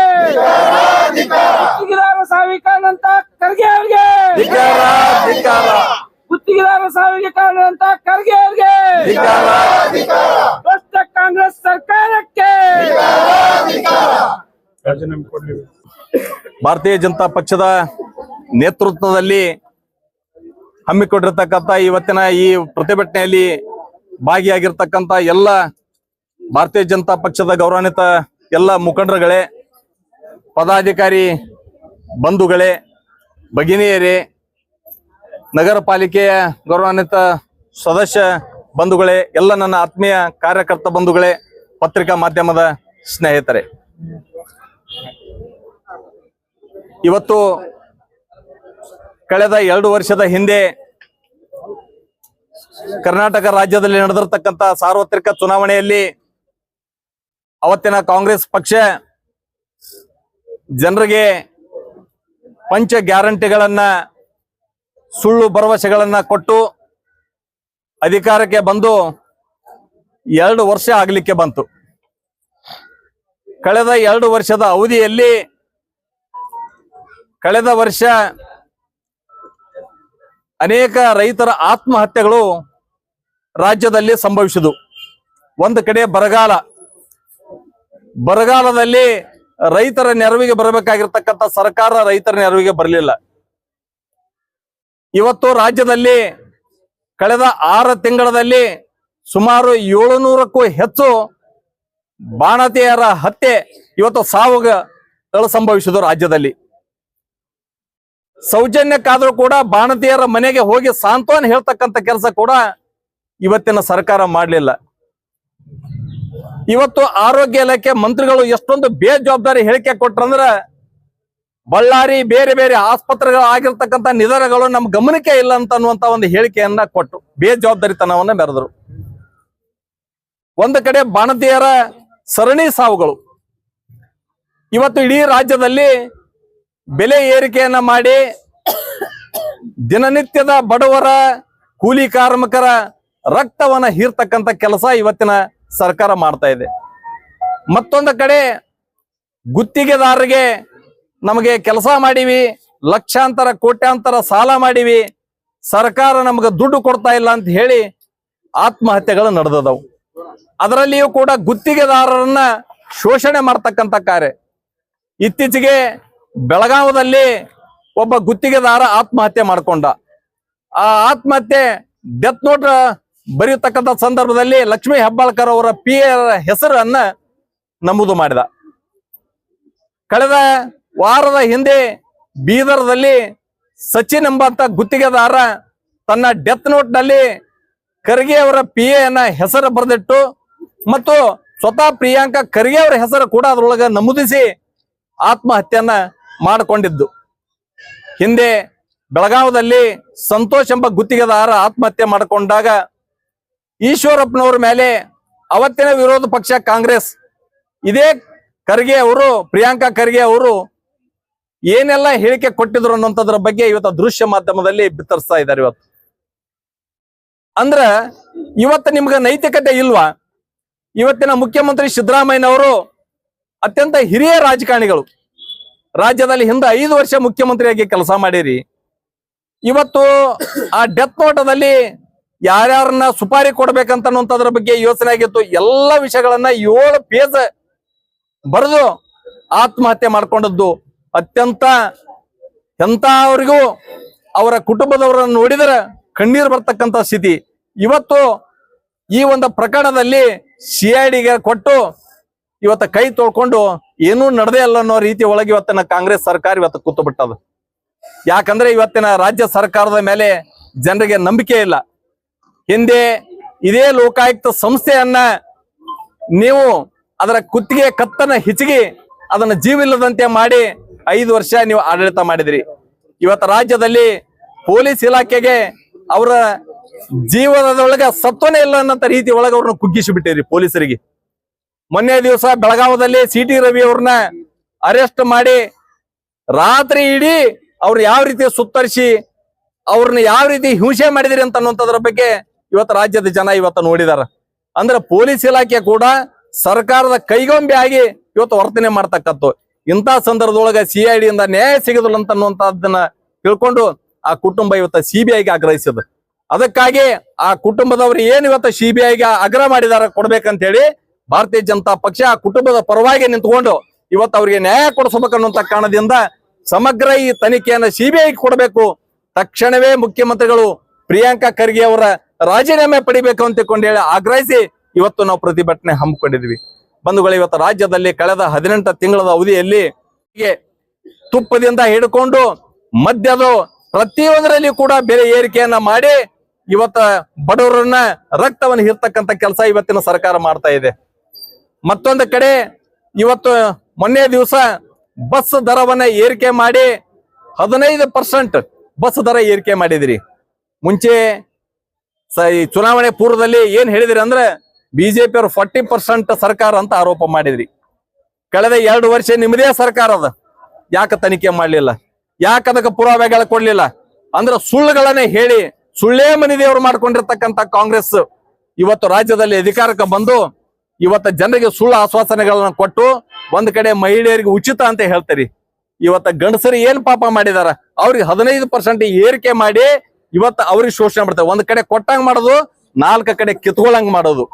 ಗುತ್ತಿಗೆದಾರ ಸಾವಿಗೆ ಕಾರಣಂತ ಖರ್ಗೆ ಅವರಿಗೆ, ಧಿಕ್ಕಾರ, ಧಿಕ್ಕಾರ. ಗುತ್ತಿಗೆದಾರ ಸಾವಿಗೆ ಕಾರಣಂತ ಖರ್ಗೆ ಅವರಿಗೆ, ಭ್ರಷ್ಟ ಕಾಂಗ್ರೆಸ್ ಸರ್ಕಾರಕ್ಕೆ. ಭಾರತೀಯ ಜನತಾ ಪಕ್ಷದ ನೇತೃತ್ವದಲ್ಲಿ ಹಮ್ಮಿಕೊಂಡಿರ್ತಕ್ಕಂಥ ಇವತ್ತಿನ ಈ ಪ್ರತಿಭಟನೆಯಲ್ಲಿ ಭಾಗಿಯಾಗಿರ್ತಕ್ಕಂಥ ಎಲ್ಲ ಭಾರತೀಯ ಜನತಾ ಪಕ್ಷದ ಗೌರವಾನ್ವಿತ ಎಲ್ಲ ಮುಖಂಡರುಗಳೇ, ಪದಾಧಿಕಾರಿ ಬಂಧುಗಳೇ, ಭಗಿನಿಯರೇ, ನಗರ ಪಾಲಿಕೆಯ ಗೌರವಾನ್ವಿತ ಸದಸ್ಯ ಬಂಧುಗಳೇ, ಎಲ್ಲ ನನ್ನ ಆತ್ಮೀಯ ಕಾರ್ಯಕರ್ತ ಬಂಧುಗಳೇ, ಪತ್ರಿಕಾ ಮಾಧ್ಯಮದ ಸ್ನೇಹಿತರೆ, ಇವತ್ತು ಕಳೆದ 2 ವರ್ಷದ ಹಿಂದೆ ಕರ್ನಾಟಕ ರಾಜ್ಯದಲ್ಲಿ ನಡೆದಿರ್ತಕ್ಕಂಥ ಸಾರ್ವತ್ರಿಕ ಚುನಾವಣೆಯಲ್ಲಿ ಅವತ್ತಿನ ಕಾಂಗ್ರೆಸ್ ಪಕ್ಷ ಜನರಿಗೆ ಪಂಚ ಗ್ಯಾರಂಟಿಗಳನ್ನ, ಸುಳ್ಳು ಭರವಸೆಗಳನ್ನ ಕೊಟ್ಟು ಅಧಿಕಾರಕ್ಕೆ ಬಂದು 2 ವರ್ಷ ಆಗ್ಲಿಕ್ಕೆ ಬಂತು. ಕಳೆದ 2 ವರ್ಷದ ಅವಧಿಯಲ್ಲಿ ಕಳೆದ ವರ್ಷ ಅನೇಕ ರೈತರ ಆತ್ಮಹತ್ಯೆಗಳು ರಾಜ್ಯದಲ್ಲಿ ಸಂಭವಿಸಿದವು. ಒಂದು ಕಡೆ ಬರಗಾಲದಲ್ಲಿ ರೈತರ ನೆರವಿಗೆ ಬರಬೇಕಾಗಿರ್ತಕ್ಕಂಥ ಸರ್ಕಾರ ರೈತರ ನೆರವಿಗೆ ಬರಲಿಲ್ಲ. ಇವತ್ತು ರಾಜ್ಯದಲ್ಲಿ ಕಳೆದ 6 ತಿಂಗಳಲ್ಲಿ ಸುಮಾರು 700ಕ್ಕೂ ಹೆಚ್ಚು ಬಾಣತಿಯರ ಹತ್ಯೆ, ಇವತ್ತು ಸಾವುಗಳು ಸಂಭವಿಸಿದವು ರಾಜ್ಯದಲ್ಲಿ. ಸೌಜನ್ಯಕ್ಕಾದ್ರೂ ಕೂಡ ಬಾಣತಿಯರ ಮನೆಗೆ ಹೋಗಿ ಸಾಂತ್ವನ ಹೇಳ್ತಕ್ಕಂಥ ಕೆಲಸ ಕೂಡ ಇವತ್ತಿನ ಸರ್ಕಾರ ಮಾಡಲಿಲ್ಲ. ಇವತ್ತು ಆರೋಗ್ಯ ಇಲಾಖೆ ಮಂತ್ರಿಗಳು ಎಷ್ಟೊಂದು ಬೇಜವಾಬ್ದಾರಿ ಹೇಳಿಕೆ ಕೊಟ್ರಂದ್ರ ಬಳ್ಳಾರಿ ಬೇರೆ ಬೇರೆ ಆಸ್ಪತ್ರೆಗಳು ಆಗಿರ್ತಕ್ಕಂಥ ನಿಧಾನಗಳು ನಮ್ಮ ಗಮನಕ್ಕೆ ಇಲ್ಲ ಅಂತ ಅನ್ನುವಂತ ಒಂದು ಹೇಳಿಕೆಯನ್ನ ಕೊಟ್ಟು ಬೇಜವಾಬ್ದಾರಿತನವನ್ನ ಮೆರೆದರು. ಒಂದು ಕಡೆ ಬಾಣತಿಯರ ಸರಣಿ ಸಾವುಗಳು. ಇವತ್ತು ಇಡೀ ರಾಜ್ಯದಲ್ಲಿ ಬೆಲೆ ಏರಿಕೆಯನ್ನ ಮಾಡಿ ದಿನನಿತ್ಯದ ಬಡವರ ಕೂಲಿ ಕಾರ್ಮಿಕರ ರಕ್ತವನ್ನ ಹೀರ್ತಕ್ಕಂಥ ಕೆಲಸ ಇವತ್ತಿನ ಸರ್ಕಾರ ಮಾಡ್ತಾ ಇದೆ. ಮತ್ತೊಂದು ಕಡೆ ಗುತ್ತಿಗೆದಾರರಿಗೆ ನಮಗೆ ಕೆಲಸ ಮಾಡಿವಿ, ಲಕ್ಷಾಂತರ ಕೋಟ್ಯಾಂತರ ಸಾಲ ಮಾಡಿವಿ, ಸರ್ಕಾರ ನಮಗೆ ದುಡ್ಡು ಕೊಡ್ತಾ ಇಲ್ಲ ಅಂತ ಹೇಳಿ ಆತ್ಮಹತ್ಯೆಗಳು ನಡೆದವು. ಅದರಲ್ಲಿಯೂ ಕೂಡ ಗುತ್ತಿಗೆದಾರರನ್ನ ಶೋಷಣೆ ಮಾಡ್ತಕ್ಕಂಥ ಕಾರ್ಯ. ಇತ್ತೀಚೆಗೆ ಬೆಳಗಾವದಲ್ಲಿ ಒಬ್ಬ ಗುತ್ತಿಗೆದಾರ ಆತ್ಮಹತ್ಯೆ ಮಾಡ್ಕೊಂಡ. ಆ ಆತ್ಮಹತ್ಯೆ ಡೆತ್ ನೋಟ್ ಬರೆಯತಕ್ಕಂಥ ಸಂದರ್ಭದಲ್ಲಿ ಲಕ್ಷ್ಮೀ ಹೆಬ್ಬಾಳ್ಕರ್ ಅವರ PA ಹೆಸರನ್ನ ನಮೂದು ಮಾಡಿದ. ಕಳೆದ ವಾರದ ಹಿಂದೆ ಬೀದರ್ದಲ್ಲಿ ಸಚಿನ್ ಎಂಬಂತ ಗುತ್ತಿಗೆದಾರ ತನ್ನ ಡೆತ್ ನೋಟ್ ನಲ್ಲಿ ಖರ್ಗೆ ಅವರ PA ಹೆಸರು ಬರೆದಿಟ್ಟು ಮತ್ತು ಸ್ವತಃ ಪ್ರಿಯಾಂಕಾ ಖರ್ಗೆ ಅವರ ಹೆಸರು ಕೂಡ ಅದರೊಳಗೆ ನಮೂದಿಸಿ ಆತ್ಮಹತ್ಯೆಯನ್ನ ಮಾಡಿಕೊಂಡಿದ್ದು. ಹಿಂದೆ ಬೆಳಗಾವದಲ್ಲಿ ಸಂತೋಷ್ ಎಂಬ ಗುತ್ತಿಗೆದಾರ ಆತ್ಮಹತ್ಯೆ ಮಾಡಿಕೊಂಡಾಗ ಈಶ್ವರಪ್ಪನವ್ರ ಮೇಲೆ ಅವತ್ತಿನ ವಿರೋಧ ಪಕ್ಷ ಕಾಂಗ್ರೆಸ್ ಇದೇ ಖರ್ಗೆ ಅವರು, ಪ್ರಿಯಾಂಕಾ ಖರ್ಗೆ ಅವರು ಏನೆಲ್ಲ ಹೇಳಿಕೆ ಕೊಟ್ಟಿದ್ರು ಅನ್ನೋಂಥದ್ರ ಬಗ್ಗೆ ಇವತ್ತು ದೃಶ್ಯ ಮಾಧ್ಯಮದಲ್ಲಿ ಬಿತ್ತರಿಸ್ತಾ ಇದ್ದಾರೆ. ಇವತ್ತು ಅಂದ್ರ ಇವತ್ತು ನಿಮ್ಗೆ ನೈತಿಕತೆ ಇಲ್ವಾ? ಇವತ್ತಿನ ಮುಖ್ಯಮಂತ್ರಿ ಸಿದ್ದರಾಮಯ್ಯನವರು ಅತ್ಯಂತ ಹಿರಿಯ ರಾಜಕಾರಣಿಗಳು, ರಾಜ್ಯದಲ್ಲಿ ಹಿಂದೆ 5 ವರ್ಷ ಮುಖ್ಯಮಂತ್ರಿಯಾಗಿ ಕೆಲಸ ಮಾಡಿರಿ. ಇವತ್ತು ಆ ಡೆತ್ ನೋಟದಲ್ಲಿ ಯಾರ್ಯಾರನ್ನ ಸುಪಾರಿ ಕೊಡ್ಬೇಕಂತ ಅನ್ನೋಂಥದ್ರ ಬಗ್ಗೆ ಯೋಚನೆ ಆಗಿತ್ತು. ಎಲ್ಲ ವಿಷಯಗಳನ್ನ 7 ಪೇಜ್ ಬರೆದು ಆತ್ಮಹತ್ಯೆ ಮಾಡ್ಕೊಂಡದ್ದು ಅತ್ಯಂತ ಎಂತವರಿಗೂ ಅವರ ಕುಟುಂಬದವರನ್ನು ನೋಡಿದರೆ ಕಣ್ಣೀರು ಬರ್ತಕ್ಕಂಥ ಸ್ಥಿತಿ. ಇವತ್ತು ಈ ಒಂದು ಪ್ರಕರಣದಲ್ಲಿ CIDಗೆ ಕೊಟ್ಟು ಇವತ್ತು ಕೈ ತೊಳ್ಕೊಂಡು ಏನೂ ನಡೆದೇ ಅಲ್ಲ ಅನ್ನೋ ರೀತಿ ಒಳಗೆ ಇವತ್ತಿನ ಕಾಂಗ್ರೆಸ್ ಸರ್ಕಾರ ಇವತ್ತು ಕೂತು ಬಿಟ್ಟದು. ಯಾಕಂದ್ರೆ ಇವತ್ತಿನ ರಾಜ್ಯ ಸರ್ಕಾರದ ಮೇಲೆ ಜನರಿಗೆ ನಂಬಿಕೆ ಇಲ್ಲ. ಹಿಂದೆ ಇದೇ ಲೋಕಾಯುಕ್ತ ಸಂಸ್ಥೆಯನ್ನ ನೀವು ಅದರ ಕುತ್ತಿಗೆ ಕತ್ತನ್ನ ಹಿಚಿಗಿ ಅದನ್ನ ಜೀವಿಲ್ಲದಂತೆ ಮಾಡಿ 5 ವರ್ಷ ನೀವು ಆಡಳಿತ ಮಾಡಿದ್ರಿ. ಇವತ್ತು ರಾಜ್ಯದಲ್ಲಿ ಪೊಲೀಸ್ ಇಲಾಖೆಗೆ ಅವರ ಜೀವನದೊಳಗೆ ಸತ್ವನೇ ಇಲ್ಲ ಅನ್ನೋ ರೀತಿ ಒಳಗೆ ಅವ್ರನ್ನ ಕುಗ್ಗಿಸಿ ಬಿಟ್ಟಿರಿ ಪೊಲೀಸರಿಗೆ. ಮೊನ್ನೆ ದಿವಸ ಬೆಳಗಾವದಲ್ಲಿ CT ರವಿ ಅವ್ರನ್ನ ಅರೆಸ್ಟ್ ಮಾಡಿ ರಾತ್ರಿ ಇಡೀ ಅವ್ರು ಯಾವ ರೀತಿ ಸುತ್ತರಿಸಿ ಅವ್ರನ್ನ ಯಾವ ರೀತಿ ಹಿಂಸೆ ಮಾಡಿದಿರಿ ಅಂತ ಅನ್ನೋಂಥದ್ರ ಬಗ್ಗೆ ಇವತ್ತು ರಾಜ್ಯದ ಜನ ಇವತ್ತು ನೋಡಿದಾರ. ಅಂದ್ರೆ ಪೊಲೀಸ್ ಇಲಾಖೆ ಕೂಡ ಸರ್ಕಾರದ ಕೈಗೊಂಬೆ ಆಗಿ ಇವತ್ತು ವರ್ತನೆ ಮಾಡ್ತಕ್ಕಂಥ ಇಂಥ ಸಂದರ್ಭದೊಳಗೆ CID ಇಂದ ನ್ಯಾಯ ಸಿಗದಿಲ್ಲ ಅಂತ ಅನ್ನುವಂಥದ್ದನ್ನ ತಿಳ್ಕೊಂಡು ಆ ಕುಟುಂಬ ಇವತ್ತು CBIಗೆ ಆಗ್ರಹಿಸಿದ. ಅದಕ್ಕಾಗಿ ಆ ಕುಟುಂಬದವರು ಏನ್ ಇವತ್ತು CBIಗೆ ಆಗ್ರಹ ಮಾಡಿದಾರ ಕೊಡ್ಬೇಕಂತ ಹೇಳಿ ಭಾರತೀಯ ಜನತಾ ಪಕ್ಷ ಆ ಕುಟುಂಬದ ಪರವಾಗಿ ನಿಂತ್ಕೊಂಡು ಇವತ್ತು ಅವರಿಗೆ ನ್ಯಾಯ ಕೊಡಿಸಬೇಕನ್ನುವಂತ ಕಾರಣದಿಂದ ಸಮಗ್ರ ಈ ತನಿಖೆಯನ್ನ CBIಗೆ ಕೊಡಬೇಕು. ತಕ್ಷಣವೇ ಮುಖ್ಯಮಂತ್ರಿಗಳು ಪ್ರಿಯಾಂಕಾ ಖರ್ಗೆ ಅವರ ರಾಜೀನಾಮೆ ಪಡಿಬೇಕು ಅಂತ ಹೇಳಿ ಆಗ್ರಹಿಸಿ ಇವತ್ತು ನಾವು ಪ್ರತಿಭಟನೆ ಹಮ್ಮಿಕೊಂಡಿದ್ವಿ. ಬಂಧುಗಳು, ಇವತ್ತು ರಾಜ್ಯದಲ್ಲಿ ಕಳೆದ 18 ತಿಂಗಳ ಅವಧಿಯಲ್ಲಿ ತುಪ್ಪದಿಂದ ಹಿಡ್ಕೊಂಡು ಮದ್ಯದ ಪ್ರತಿಯೊಂದರಲ್ಲಿ ಕೂಡ ಬೆಲೆ ಏರಿಕೆಯನ್ನ ಮಾಡಿ ಇವತ್ತ ಬಡವರನ್ನ ರಕ್ತವನ್ನು ಹೀರ್ತಕ್ಕಂಥ ಕೆಲಸ ಇವತ್ತಿನ ಸರ್ಕಾರ ಮಾಡ್ತಾ ಇದೆ. ಮತ್ತೊಂದು ಕಡೆ ಇವತ್ತು ಮೊನ್ನೆ ದಿವಸ ಬಸ್ ದರವನ್ನ ಏರಿಕೆ ಮಾಡಿ 15% ಬಸ್ ದರ ಏರಿಕೆ ಮಾಡಿದಿರಿ. ಮುಂಚೆ ಈ ಚುನಾವಣೆ ಪೂರ್ವದಲ್ಲಿ ಏನ್ ಹೇಳಿದಿರಿ ಅಂದ್ರೆ ಬಿಜೆಪಿ ಅವರು 40% ಸರ್ಕಾರ ಅಂತ ಆರೋಪ ಮಾಡಿದ್ರಿ. ಕಳೆದ 2 ವರ್ಷ ನಿಮ್ಮದೇ ಸರ್ಕಾರ ಅದ, ಯಾಕೆ ತನಿಖೆ ಮಾಡ್ಲಿಲ್ಲ? ಯಾಕೆ ಅದಕ್ಕೆ ಪುರಾವೆಗಳು ಕೊಡ್ಲಿಲ್ಲ? ಅಂದ್ರೆ ಸುಳ್ಳುಗಳನ್ನೇ ಹೇಳಿ ಸುಳ್ಳೇ ಮನಿದೇವರು ಮಾಡ್ಕೊಂಡಿರ್ತಕ್ಕಂಥ ಕಾಂಗ್ರೆಸ್ ಇವತ್ತು ರಾಜ್ಯದಲ್ಲಿ ಅಧಿಕಾರಕ್ಕೆ ಬಂದು ಇವತ್ತು ಜನರಿಗೆ ಸುಳ್ಳು ಆಶ್ವಾಸನೆಗಳನ್ನ ಕೊಟ್ಟು ಒಂದ್ ಕಡೆ ಮಹಿಳೆಯರಿಗೆ ಉಚಿತ ಅಂತ ಹೇಳ್ತೀರಿ. ಇವತ್ತು ಗಂಡಸರು ಏನ್ ಪಾಪ ಮಾಡಿದಾರ ಅವ್ರಿಗೆ 15% ಏರಿಕೆ ಮಾಡಿ ಇವತ್ತು ಅವ್ರಿಗೆ ಶೋಷಣೆ ಮಾಡ್ತಾರೆ. ಒಂದ್ ಕಡೆ ಕೊಟ್ಟಂಗ್ ಮಾಡೋದು, 4 ಕಡೆ ಕಿತ್ಕೊಳ್ಳಂಗ್ ಮಾಡೋದು,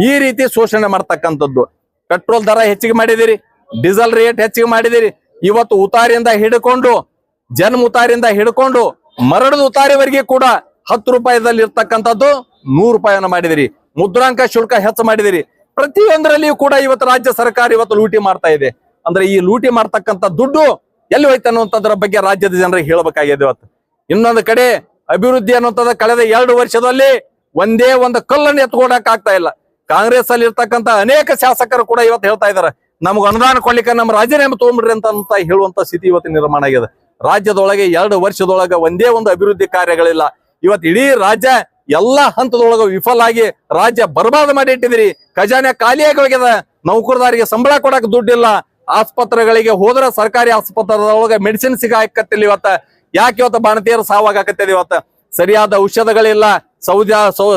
ಈ ರೀತಿ ಶೋಷಣೆ ಮಾಡ್ತಕ್ಕಂಥದ್ದು. ಪೆಟ್ರೋಲ್ ದರ ಹೆಚ್ಚಿಗೆ ಮಾಡಿದಿರಿ, ಡೀಸೆಲ್ ರೇಟ್ ಹೆಚ್ಚಿಗೆ ಮಾಡಿದಿರಿ. ಇವತ್ತು ಉತಾರಿಯಿಂದ ಹಿಡ್ಕೊಂಡು ಜನ್ಮ ಉತಾರಿಯಿಂದ ಹಿಡ್ಕೊಂಡು ಮರಳದ ಉತಾರಿವರೆಗೆ ಕೂಡ 10 ರೂಪಾಯಿದಲ್ಲಿ ಇರ್ತಕ್ಕಂಥದ್ದು 100 ರೂಪಾಯಿಯನ್ನ ಮಾಡಿದಿರಿ. ಮುದ್ರಾಂಕ ಶುಲ್ಕ ಹೆಚ್ಚು ಮಾಡಿದಿರಿ. ಪ್ರತಿಯೊಂದರಲ್ಲಿಯೂ ಕೂಡ ಇವತ್ತು ರಾಜ್ಯ ಸರ್ಕಾರ ಇವತ್ತು ಲೂಟಿ ಮಾಡ್ತಾ ಇದೆ. ಅಂದ್ರೆ ಈ ಲೂಟಿ ಮಾಡ್ತಕ್ಕಂಥ ದುಡ್ಡು ಎಲ್ಲಿ ಹೋಯ್ತು ಅನ್ನುವಂಥದ್ರ ಬಗ್ಗೆ ರಾಜ್ಯದ ಜನರಿಗೆ ಹೇಳ್ಬೇಕಾಗಿದೆ. ಇವತ್ತು ಇನ್ನೊಂದು ಕಡೆ ಅಭಿವೃದ್ಧಿ ಅನ್ನುವಂಥದ್ದು ಕಳೆದ 2 ವರ್ಷದಲ್ಲಿ ಒಂದೇ ಒಂದು ಕಲ್ಲನ್ನು ಎತ್ಕೊಡಕ್ ಆಗ್ತಾ ಇಲ್ಲ. ಕಾಂಗ್ರೆಸ್ ಅಲ್ಲಿ ಇರ್ತಕ್ಕಂತ ಅನೇಕ ಶಾಸಕರು ಕೂಡ ಇವತ್ತು ಹೇಳ್ತಾ ಇದಾರೆ, ನಮ್ಗೆ ಅನುದಾನ ಕೊಡ್ಲಿಕ್ಕೆ ನಮ್ಮ ರಾಜೀನಾಮೆ ತಗೊಂಡ್ಬಿಡ್ರಿ ಅಂತ ಹೇಳುವಂತ ಸ್ಥಿತಿ ಇವತ್ತು ನಿರ್ಮಾಣ ಆಗಿದೆ. ರಾಜ್ಯದೊಳಗೆ 2 ವರ್ಷದೊಳಗೆ ಒಂದೇ ಒಂದು ಅಭಿವೃದ್ಧಿ ಕಾರ್ಯಗಳಿಲ್ಲ. ಇವತ್ತು ಇಡೀ ರಾಜ್ಯ ಎಲ್ಲಾ ಹಂತದೊಳಗೆ ವಿಫಲ ಆಗಿ ರಾಜ್ಯ ಬರ್ಬಾದ್ ಮಾಡಿ ಇಟ್ಟಿದಿರಿ. ಖಜಾನೆ ಖಾಲಿಯಾಗಿ ಹೋಗ್ಯದ. ನೌಕರದಾರಿಗೆ ಸಂಬಳ ಕೊಡಕ್ ದುಡ್ಡಿಲ್ಲ. ಆಸ್ಪತ್ರೆಗಳಿಗೆ ಹೋದ್ರ ಸರ್ಕಾರಿ ಆಸ್ಪತ್ರೆದೊಳಗೆ ಮೆಡಿಸಿನ್ ಸಿಗಾಕತ್ತಿಲ್ಲ. ಇವತ್ತ ಯಾಕೆ ಇವತ್ತು ಬಾಣತಿಯರು ಸಾವಾಗಕತ್ತಿದೆ. ಇವತ್ತು ಸರಿಯಾದ ಔಷಧಗಳಿಲ್ಲ,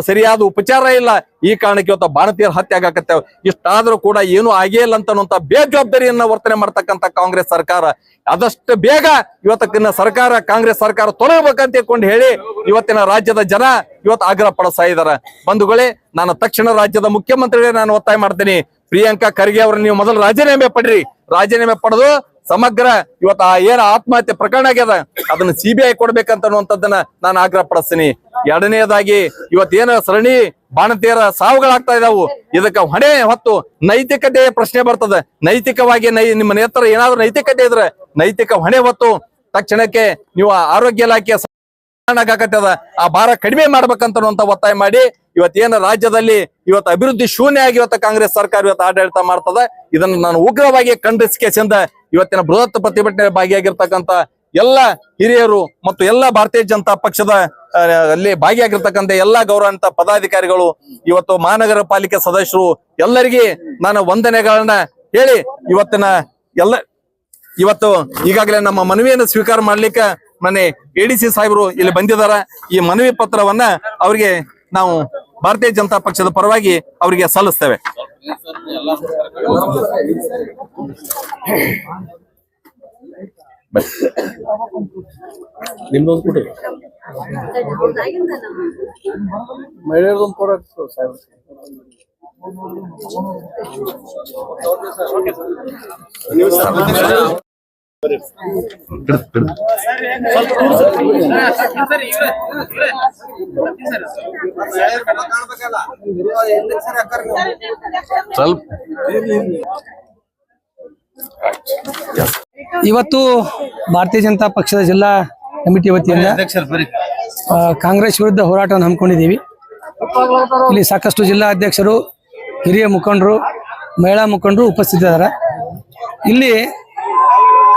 ಸರಿಯಾದ ಉಪಚಾರ ಇಲ್ಲ. ಈ ಕಾರಣಕ್ಕೆ ಇವತ್ತು ಬಾಣತಿಯರ ಹತ್ಯೆ ಆಗಾಕತ್ತೇವೆ. ಇಷ್ಟಾದ್ರೂ ಕೂಡ ಏನು ಆಗೇ ಇಲ್ಲ ಅಂತ ಬೇಜವಾಬ್ದಾರಿಯನ್ನ ವರ್ತನೆ ಮಾಡ್ತಕ್ಕಂಥ ಕಾಂಗ್ರೆಸ್ ಸರ್ಕಾರ ಆದಷ್ಟು ಬೇಗ ಇವತ್ತಿನ ಸರ್ಕಾರ ಕಾಂಗ್ರೆಸ್ ಸರ್ಕಾರ ತೊಲಗಬೇಕಂತ ಹೇಳಿ ಇವತ್ತಿನ ರಾಜ್ಯದ ಜನ ಇವತ್ತು ಆಗ್ರಹ ಪಡಿಸ್ತಾ ಇದಾರೆ. ಬಂಧುಗಳೇ, ನಾನು ತಕ್ಷಣ ರಾಜ್ಯದ ಮುಖ್ಯಮಂತ್ರಿಗಳೇ ನಾನು ಒತ್ತಾಯ ಮಾಡ್ತೀನಿ, ಪ್ರಿಯಾಂಕಾ ಖರ್ಗೆ ಅವ್ರನ್ನ ನೀವು ಮೊದಲು ರಾಜೀನಾಮೆ ಪಡ್ರಿ. ರಾಜೀನಾಮೆ ಪಡೆದು ಸಮಗ್ರ ಇವತ್ತು ಏನ ಆತ್ಮಹತ್ಯೆ ಪ್ರಕರಣ ಆಗ್ಯದ ಅದನ್ನ CBI ಕೊಡ್ಬೇಕಂತನ್ನುವಂಥದ್ದನ್ನ ನಾನು ಆಗ್ರಹ ಪಡಿಸ್ತೀನಿ. ಎರಡನೇದಾಗಿ ಇವತ್ತೇನ ಸರಣಿ ಬಾಣತಿಯರ ಸಾವುಗಳಾಗ್ತಾ ಇದಾವು. ಇದಕ್ಕೆ ಹೊಣೆ ಹೊತ್ತು ನೈತಿಕತೆಯ ಪ್ರಶ್ನೆ ಬರ್ತದೆ. ನೈತಿಕವಾಗಿ ನಿಮ್ಮ ನೇತರ ಏನಾದ್ರು ನೈತಿಕತೆ ಇದ್ರೆ ನೈತಿಕ ಹೊಣೆ ಹೊತ್ತು ತಕ್ಷಣಕ್ಕೆ ನೀವು ಆರೋಗ್ಯ ಇಲಾಖೆ ಆಗಕತ್ತದ ಆ ಭಾರ ಕಡಿಮೆ ಮಾಡ್ಬೇಕಂತ ಒತ್ತಾಯ ಮಾಡಿ ಇವತ್ತೇನ ರಾಜ್ಯದಲ್ಲಿ ಇವತ್ತು ಅಭಿವೃದ್ಧಿ ಶೂನ್ಯ ಆಗಿ ಇವತ್ತು ಕಾಂಗ್ರೆಸ್ ಸರ್ಕಾರ ಇವತ್ತು ಆಡಳಿತ ಮಾಡ್ತದ. ಇದನ್ನು ನಾನು ಉಗ್ರವಾಗಿ ಖಂಡಿಸಿಕೆಸಿಂದ ಇವತ್ತಿನ ಬೃಹತ್ ಪ್ರತಿಭಟನೆ ಭಾಗಿಯಾಗಿರ್ತಕ್ಕಂಥ ಎಲ್ಲ ಹಿರಿಯರು ಮತ್ತು ಎಲ್ಲ ಭಾರತೀಯ ಜನತಾ ಪಕ್ಷದ ಅಲ್ಲಿ ಭಾಗಿಯಾಗಿರ್ತಕ್ಕಂಥ ಎಲ್ಲಾ ಗೌರವಾನ್ವಿತ ಪದಾಧಿಕಾರಿಗಳು, ಇವತ್ತು ಮಹಾನಗರ ಪಾಲಿಕೆ ಸದಸ್ಯರು ಎಲ್ಲರಿಗೆ ನಾನು ವಂದನೆಗಳನ್ನ ಹೇಳಿ ಇವತ್ತು ಈಗಾಗಲೇ ನಮ್ಮ ಮನವಿಯನ್ನು ಸ್ವೀಕಾರ ಮಾಡ್ಲಿಕ್ಕೆ ಮನೆ ADC ಸಾಹೇಬರು ಇಲ್ಲಿ ಬಂದಿದ್ದಾರೆ. ಈ ಮನವಿ ಪತ್ರವನ್ನ ಅವರಿಗೆ ನಾವು ಭಾರತೀಯ ಜನತಾ ಪಕ್ಷದ ಪರವಾಗಿ ಅವರಿಗೆ ಸಲ್ಲಿಸ್ತೇವೆ. ನಿಮ್ದೊಂದು ಕೊಡ್ರಿ, ಮಹಿಳೆಯರದೊಂದು ಕೊಡಕ್ ಸಾಹೇಬ್. ಇವತ್ತು ಭಾರತೀಯ ಜನತಾ ಪಕ್ಷದ ಜಿಲ್ಲಾ ಕಮಿಟಿ ವತಿಯಿಂದ ಕಾಂಗ್ರೆಸ್ ವಿರುದ್ಧ ಹೋರಾಟವನ್ನು ಹಮ್ಮಿಕೊಂಡಿದ್ದೀವಿ. ಇಲ್ಲಿ ಸಾಕಷ್ಟು ಜಿಲ್ಲಾ ಅಧ್ಯಕ್ಷರು, ಹಿರಿಯ ಮುಖಂಡರು, ಮಹಿಳಾ ಮುಖಂಡರು ಉಪಸ್ಥಿತರಿದ್ದಾರೆ. ಇಲ್ಲಿ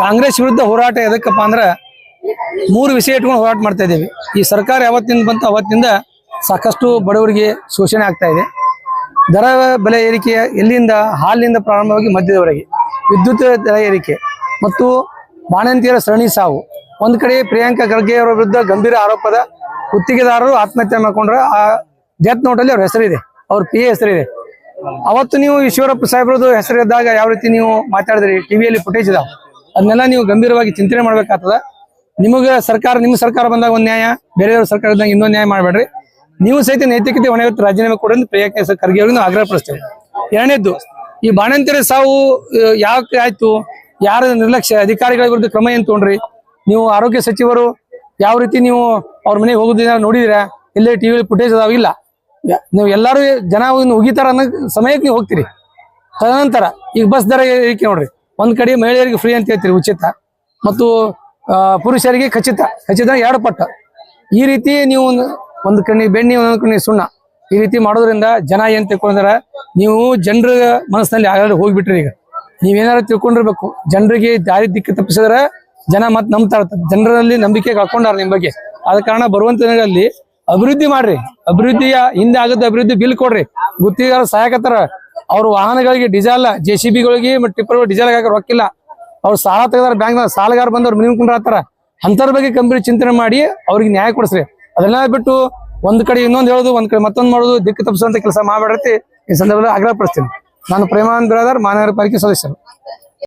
ಕಾಂಗ್ರೆಸ್ ವಿರುದ್ಧ ಹೋರಾಟ ಎದಕ್ಕಪ್ಪ ಅಂದ್ರೆ 3 ವಿಷಯ ಇಟ್ಕೊಂಡು ಹೋರಾಟ ಮಾಡ್ತಾ ಇದ್ದೀವಿ. ಈ ಸರ್ಕಾರ ಯಾವತ್ತಿಂದ ಬಂತು ಅವತ್ತಿಂದ ಸಾಕಷ್ಟು ಬಡವರಿಗೆ ಶೋಷಣೆ ಆಗ್ತಾ ಇದೆ. ದರ ಬೆಲೆ ಏರಿಕೆ ಎಲ್ಲಿಂದ ಹಾಲಿನಿಂದ ಪ್ರಾರಂಭವಾಗಿ ಮಧ್ಯದವರೆಗೆ, ವಿದ್ಯುತ್ ದರ ಏರಿಕೆ ಮತ್ತು ಬಾಣಂತಿಯರ ಸರಣಿ ಸಾವು. ಒಂದು ಕಡೆ ಪ್ರಿಯಾಂಕಾ ಖರ್ಗೆ ಅವರ ವಿರುದ್ಧ ಗಂಭೀರ ಆರೋಪದ ಗುತ್ತಿಗೆದಾರರು ಆತ್ಮಹತ್ಯೆ ಮಾಡ್ಕೊಂಡ್ರೆ ಆ ಡೆತ್ ನೋಟಲ್ಲಿ ಅವ್ರ ಹೆಸರಿದೆ, ಅವ್ರ PA ಹೆಸರಿದೆ. ಅವತ್ತು ನೀವು ಈಶ್ವರಪ್ಪ ಸಾಹೇಬ್ರದ್ದು ಹೆಸರಿದ್ದಾಗ ಯಾವ ರೀತಿ ನೀವು ಮಾತಾಡಿದ್ರಿ, ಟಿವಿಯಲ್ಲಿ ಫುಟೇಜ್ ಇದಾವೆ, ಅದನ್ನೆಲ್ಲ ನೀವು ಗಂಭೀರವಾಗಿ ಚಿಂತನೆ ಮಾಡ್ಬೇಕಾಗ್ತದ. ನಿಮ್ಮ ಸರ್ಕಾರ ಬಂದಾಗ ಒಂದು ನ್ಯಾಯ, ಬೇರೆಯವ್ರ ಸರ್ಕಾರ ಇದ್ದಾಗ ಇನ್ನೊಂದು ನ್ಯಾಯ ಮಾಡಬೇಡ್ರಿ. ನೀವು ಸಹಿತ ನೈತಿಕತೆ ಹೊಣೆ ಹೊತ್ತು ರಾಜೀನಾಮೆ ಕೊಡೋದು ಪ್ರಿಯಾಂಕಾ ಖರ್ಗೆ ಅವರಿಗೆ ನಾವು ಆಗ್ರಹ ಪಡಿಸ್ತೇವೆ. ಎರಡನೇದ್ದು, ಈ ಬಾಣಂತಿಯರ ಸಾವು ಯಾಕೆ ಆಯ್ತು, ಯಾರ ನಿರ್ಲಕ್ಷ್ಯ, ಅಧಿಕಾರಿಗಳ ವಿರುದ್ಧ ಕ್ರಮ ಏನ್ ತಗೊಂಡ್ರಿ? ನೀವು ಆರೋಗ್ಯ ಸಚಿವರು ಯಾವ ರೀತಿ ನೀವು ಅವ್ರ ಮನೆಗೆ ಹೋಗೋದಿಲ್ಲ ನೋಡಿದಿರಾ? ಎಲ್ಲೇ ಟಿವಿಯಲ್ಲಿ ಫುಟೇಜ್ ಅದಾವ? ಇಲ್ಲ. ನೀವು ಎಲ್ಲರೂ ಜನ ಉಗಿತಾರ ಅನ್ನೋ ಸಮಯಕ್ಕೆ ನೀವು ಹೋಗ್ತೀರಿ. ತದನಂತರ ಈಗ ಬಸ್ ದರ ಏರಿಕೆ ನೋಡ್ರಿ, ಒಂದ್ ಕಡೆ ಮಹಿಳೆಯರಿಗೆ ಫ್ರೀ ಅಂತ ಹೇಳ್ತೀರಿ ಉಚಿತ, ಮತ್ತು ಪುರುಷರಿಗೆ ಖಚಿತ 2 ಪಟ್ಟು. ಈ ರೀತಿ ನೀವು ಒಂದು ಕಣ್ಣಿ ಬೆಣ್ಣೆ ಒಂದೊಂದು ಕಣ್ಣಿ ಸುಣ್ಣ ಈ ರೀತಿ ಮಾಡೋದ್ರಿಂದ ಜನ ಏನ್ ತಿಳ್ಕೊಂಡ್ರ, ನೀವು ಜನರ ಮನಸ್ಸಿನಲ್ಲಿ ಆಗಲೇ ಹೋಗ್ಬಿಟ್ರಿ. ಈಗ ನೀವೇನಾದ್ರು ತಿಳ್ಕೊಂಡಿರ್ಬೇಕು, ಜನರಿಗೆ ದಾರಿ ದಿಕ್ಕು ತಪ್ಪಿಸಿದ್ರೆ ಜನ ಮತ್ತೆ ನಂಬ್ತಾ ಇರ್ತಾರೆ. ಜನರಲ್ಲಿ ನಂಬಿಕೆ ಕಳ್ಕೊಂಡಾರ ನಿಮ್ ಬಗ್ಗೆ. ಆದ ಕಾರಣ ಬರುವಂತ ದಿನಗಳಲ್ಲಿ ಅಭಿವೃದ್ಧಿ ಮಾಡ್ರಿ. ಅಭಿವೃದ್ಧಿಯ ಹಿಂದೆ ಆಗದ ಅಭಿವೃದ್ಧಿ ಬಿಲ್ ಕೊಡ್ರಿ. ಗುತ್ತಿಗೆದಾರ ಸಹಾಯಕತ್ತಾರ, ಅವ್ರ ವಾಹನಗಳಿಗೆ ಡೀಸೆಲ್, JCBಗಳಿಗೆ ಮತ್ತು ಟಿಪ್ಪರ್ಗಳು ಡೀಸೆಲ್ ಹಾಕಿ ರೊಕ್ಕಿಲ್ಲ. ಅವ್ರು ಸಾಲ ತೆಗೆದಾರ, ಬ್ಯಾಂಕ್ ಸಾಲಗಾರ ಬಂದವ್ರು ಮಿನಿಮಮ್ ಕೊಂಡ್ರಾತಾರ. ಅಂತರ ಬಗ್ಗೆ ಗಂಭೀರ ಚಿಂತನೆ ಮಾಡಿ ಅವ್ರಿಗೆ ನ್ಯಾಯ ಕೊಡಿಸ್ರಿ. ಅದನ್ನ ಬಿಟ್ಟು ಒಂದ್ ಕಡೆ ಇನ್ನೊಂದು ಹೇಳೋದು, ಒಂದ್ ಕಡೆ ಮತ್ತೊಂದು ಮಾಡೋದು, ದಿಕ್ಕು ತಪ್ಪಿಸುವಂತ ಕೆಲಸ ಮಾಡಬೇಡ್ರಿ. ಈ ಸಂದರ್ಭದಲ್ಲಿ ಆಗ್ರಹ ಪಡಿಸ್ತೀನಿ. ನಾನು ಪ್ರೇಮಾನಂದ್ ಬಿರಾದರ್, ಮಹಾನಗರ ಪಾಲಿಕೆ ಸದಸ್ಯರು.